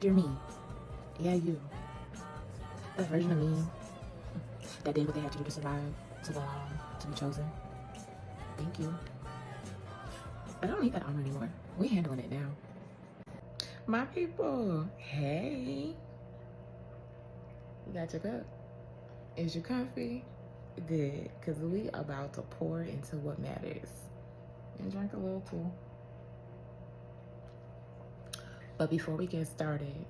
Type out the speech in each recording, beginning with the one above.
Dear me. Yeah, you. That version of me that did what they had to do to survive, to belong, to be chosen. Thank you. I don't need that armor anymore. We handling it now. My people, hey. You got your cup? Is you comfy? Good, because we about to pour into what matters. And drink a little too. But before we get started,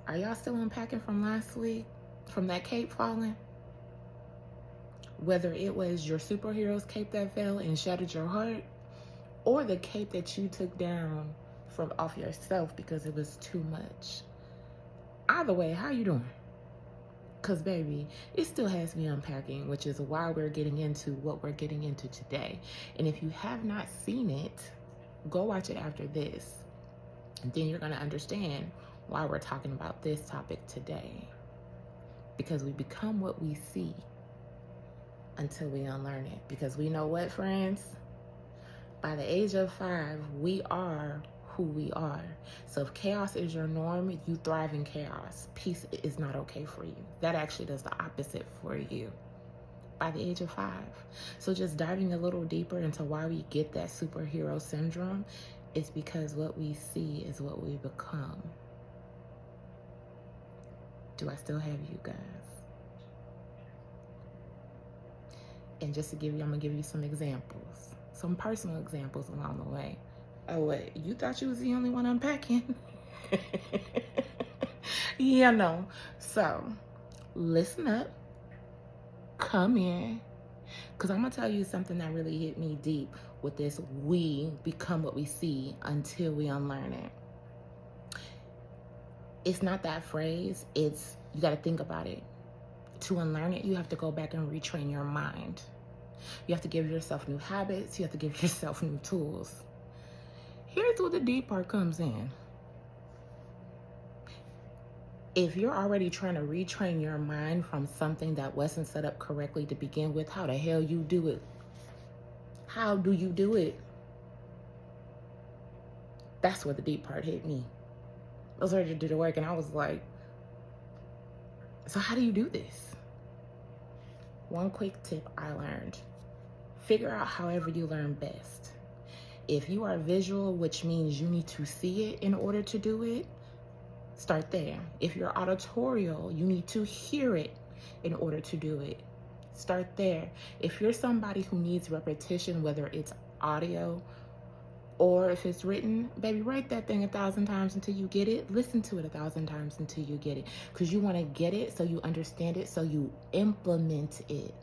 are y'all still unpacking from last week? From that cape falling? Whether it was your superhero's cape that fell and shattered your heart, or the cape that you took down from off yourself because it was too much. Either way, how you doing? Because baby, it still has me unpacking, which is why we're getting into what we're getting into today. And if you have not seen it, go watch it after this. And then you're gonna understand why we're talking about this topic today. Because we become what we see until we unlearn it. Because we know what, friends? By the age of 5, we are who we are. So if chaos is your norm, you thrive in chaos. Peace is not okay for you. That actually does the opposite for you by the age of 5. So just diving a little deeper into why we get that superhero syndrome is because what we see is what we become. Do I still have you guys? And just to give you, I'm gonna give you some examples. Some personal examples along the way. Oh wait, you thought you was the only one unpacking? Yeah, no. So, listen up, come in, because I'm gonna tell you something that really hit me deep with this: we become what we see until we unlearn it. It's not that phrase, it's, you gotta think about it. To unlearn it, you have to go back and retrain your mind. You have to give yourself new habits. You have to give yourself new tools. Here's where the deep part comes in. If you're already trying to retrain your mind from something that wasn't set up correctly to begin with, how the hell you do it? How do you do it? That's where the deep part hit me. I was ready to do the work and I was like, so how do you do this? One quick tip I learned: figure out however you learn best. If you are visual, which means you need to see it in order to do it, start there. If you're auditorial, you need to hear it in order to do it. Start there. If you're somebody who needs repetition, whether it's audio or if it's written, baby, write that thing 1,000 times until you get it. Listen to it 1,000 times until you get it. Because you want to get it so you understand it, so you implement it.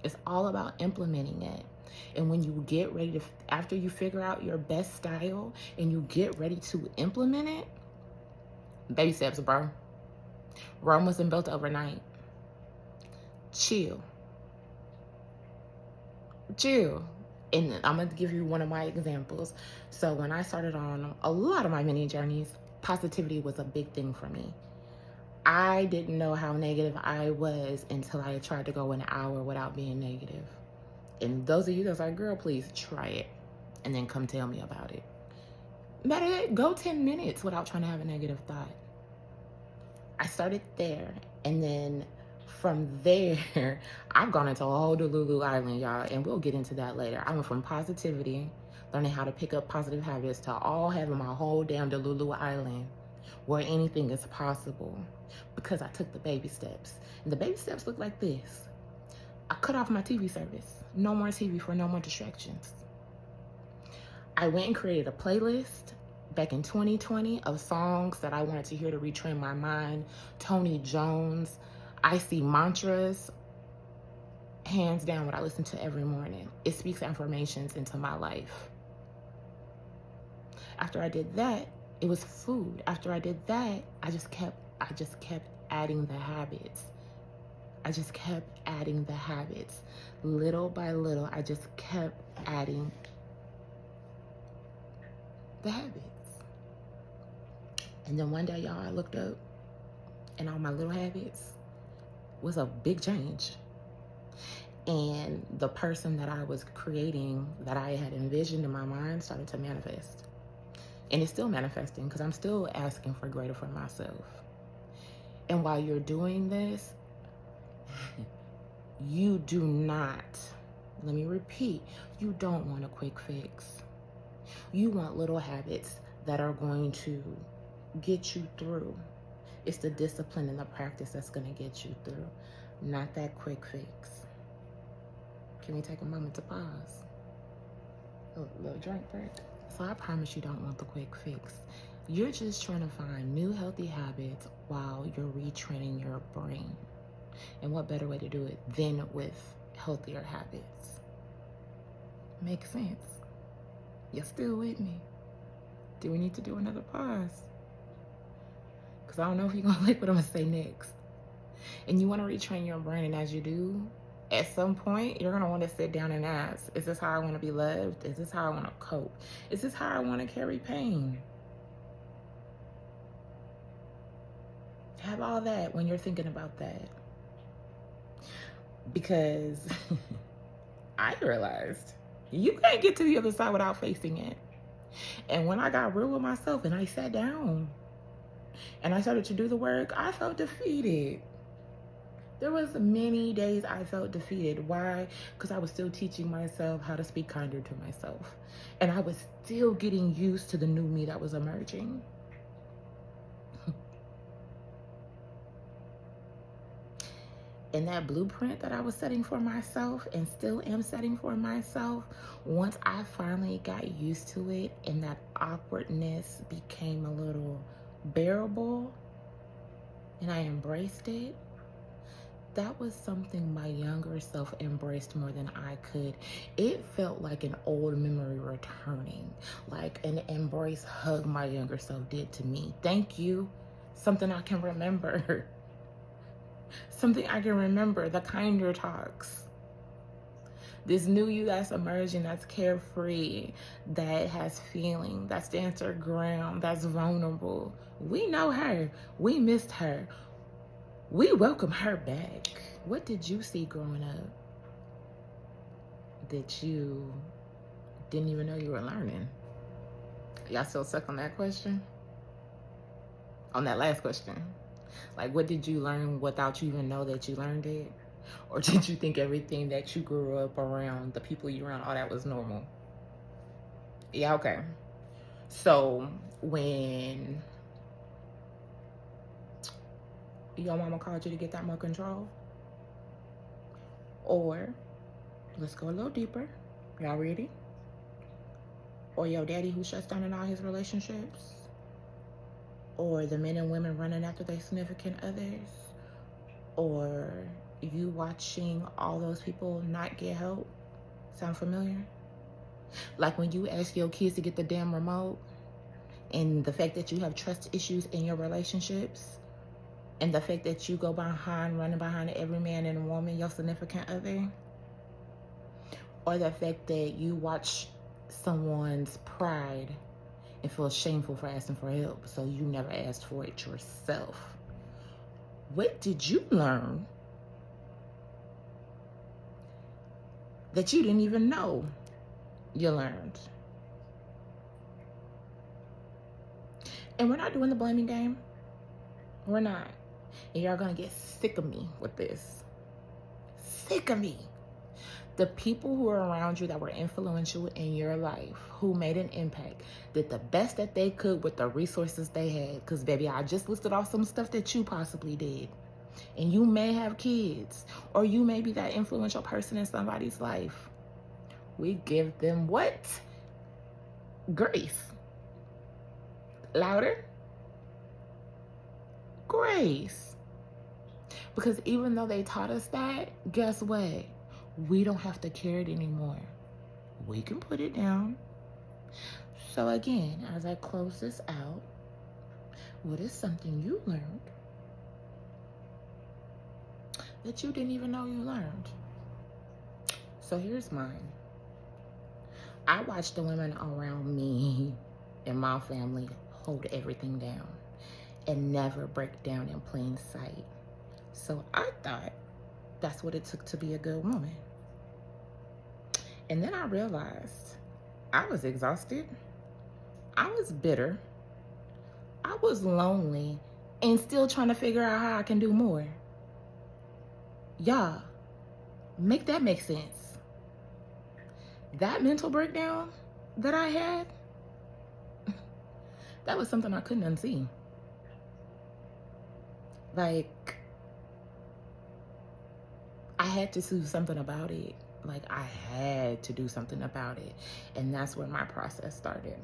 It's all about implementing it. And when you get ready to, after you figure out your best style and you get ready to implement it, baby steps, bro. Rome wasn't built overnight. Chill. And I'm going to give you one of my examples. So when I started on a lot of my mini journeys, positivity was a big thing for me. I didn't know how negative I was until I tried to go an hour without being negative. And those of you that's like, girl, please try it and then come tell me about it. Better yet, go 10 minutes without trying to have a negative thought. I started there, and then from there, I've gone into a whole Delulu Island, y'all, and we'll get into that later. I went from positivity, learning how to pick up positive habits, to all having my whole damn Delulu Island where anything is possible because I took the baby steps. And the baby steps look like this. I cut off my TV service. No more TV for no more distractions. I went and created a playlist back in 2020 of songs that I wanted to hear to retrain my mind. Tony Jones, I See Mantras, hands down what I listen to every morning. It speaks affirmations into my life. After I did that, it was food. After I did that, I just kept adding the habits. Little by little, I just kept adding the habits. And then one day, y'all, I looked up and all my little habits was a big change. And the person that I was creating, that I had envisioned in my mind, started to manifest. And it's still manifesting because I'm still asking for greater for myself. And while you're doing this, you do not, let me repeat, you don't want a quick fix. You want little habits that are going to get you through. It's the discipline and the practice that's going to get you through, not that quick fix. Can we take a moment to pause? A little drink break. So I promise you don't want the quick fix. You're just trying to find new healthy habits while you're retraining your brain. And what better way to do it than with healthier habits? Makes sense. You're still with me? Do we need to do another pause? Because I don't know if you're going to like what I'm going to say next. And you want to retrain your brain, and as you do, at some point, you're going to want to sit down and ask, is this how I want to be loved? Is this how I want to cope? Is this how I want to carry pain? Have all that when you're thinking about that. Because I realized you can't get to the other side without facing it. And when I got real with myself and I sat down and I started to do the work, I felt defeated. There was many days I felt defeated. Why? Because I was still teaching myself how to speak kinder to myself. And I was still getting used to the new me that was emerging. And that blueprint that I was setting for myself and still am setting for myself, once I finally got used to it and that awkwardness became a little bearable and I embraced it, that was something my younger self embraced more than I could. It felt like an old memory returning, like an embrace hug my younger self did to me. Thank you. Something I can remember. Something I can remember, the kinder talks. This new you that's emerging, that's carefree, that has feeling, that stands her ground, that's vulnerable. We know her. We missed her. We welcome her back. What did you see growing up that you didn't even know you were learning? Y'all still stuck on that question? On that last question? Like, what did you learn without you even know that you learned it? Or did you think everything that you grew up around, the people you around, all that was normal? Yeah, okay. So when your mama called you to get that more control, or let's go a little deeper. Y'all ready? Or your daddy who shuts down in all his relationships, or the men and women running after their significant others, or you watching all those people not get help. Sound familiar? Like when you ask your kids to get the damn remote, and the fact that you have trust issues in your relationships, and the fact that you go running behind every man and woman, your significant other, or the fact that you watch someone's pride and feel shameful for asking for help, so you never asked for it yourself. What did you learn that you didn't even know you learned? And we're not doing the blaming game. We're not. And y'all gonna get sick of me with this. Sick of me. The people who are around you that were influential in your life, who made an impact, did the best that they could with the resources they had. Because, baby, I just listed off some stuff that you possibly did. And you may have kids, or you may be that influential person in somebody's life. We give them what? Grace. Louder? Grace. Because even though they taught us that, guess what? We don't have to carry it anymore. We can put it down. So again, as I close this out, what is something you learned that you didn't even know you learned? So here's mine. I watched the women around me and my family hold everything down and never break down in plain sight. So I thought that's what it took to be a good woman. And then I realized I was exhausted. I was bitter. I was lonely and still trying to figure out how I can do more. Y'all, make that make sense. That mental breakdown that I had, that was something I couldn't unsee. Like, I had to do something about it. Like, I had to do something about it. And that's where my process started.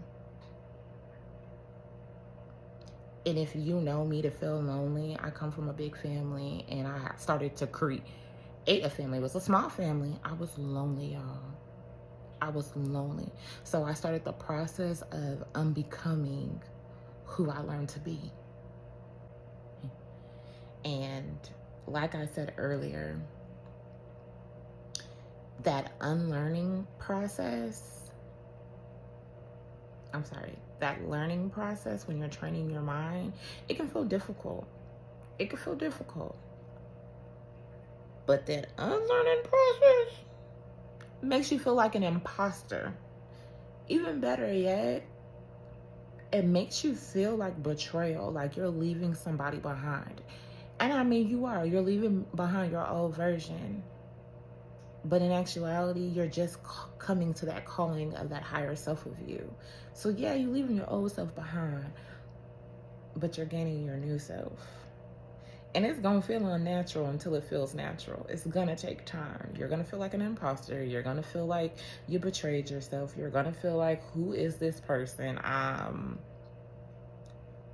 And if you know me to feel lonely, I come from a big family and I started to create a family. It was a small family. I was lonely, y'all. I was lonely. So I started the process of unbecoming who I learned to be. And like I said earlier, that unlearning process, that learning process when you're training your mind, it can feel difficult. It can feel difficult. But that unlearning process makes you feel like an imposter. Even better yet, it makes you feel like betrayal, like you're leaving somebody behind. And I mean, you're leaving behind your old version. But in actuality, you're just coming to that calling of that higher self of you. So yeah, you're leaving your old self behind, but you're gaining your new self. And it's gonna feel unnatural until it feels natural. It's gonna take time. You're gonna feel like an imposter. You're gonna feel like you betrayed yourself. You're gonna feel like, who is this person? I'm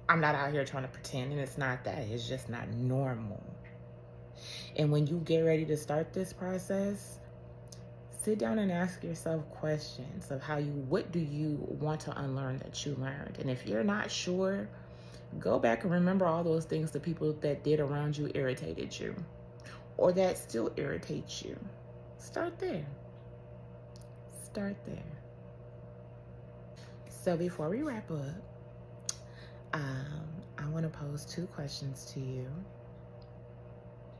not out here trying to pretend, and it's not that. It's just not normal. And when you get ready to start this process, sit down and ask yourself questions of what do you want to unlearn that you learned? And if you're not sure, go back and remember all those things the people that did around you irritated you, or that still irritates you. Start there. Start there. So before we wrap up, I want to pose 2 questions to you.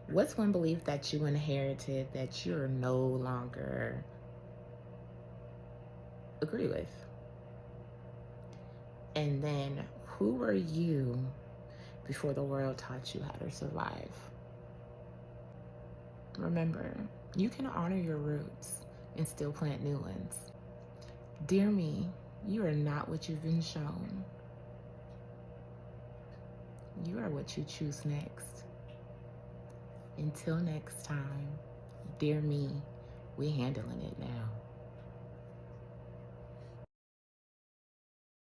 What's one belief that you inherited that you're no longer agree with? And then, who were you before the world taught you how to survive? Remember, you can honor your roots and still plant new ones. Dear me, you are not what you've been shown. You are what you choose next. Until next time, dear me, we handling it now.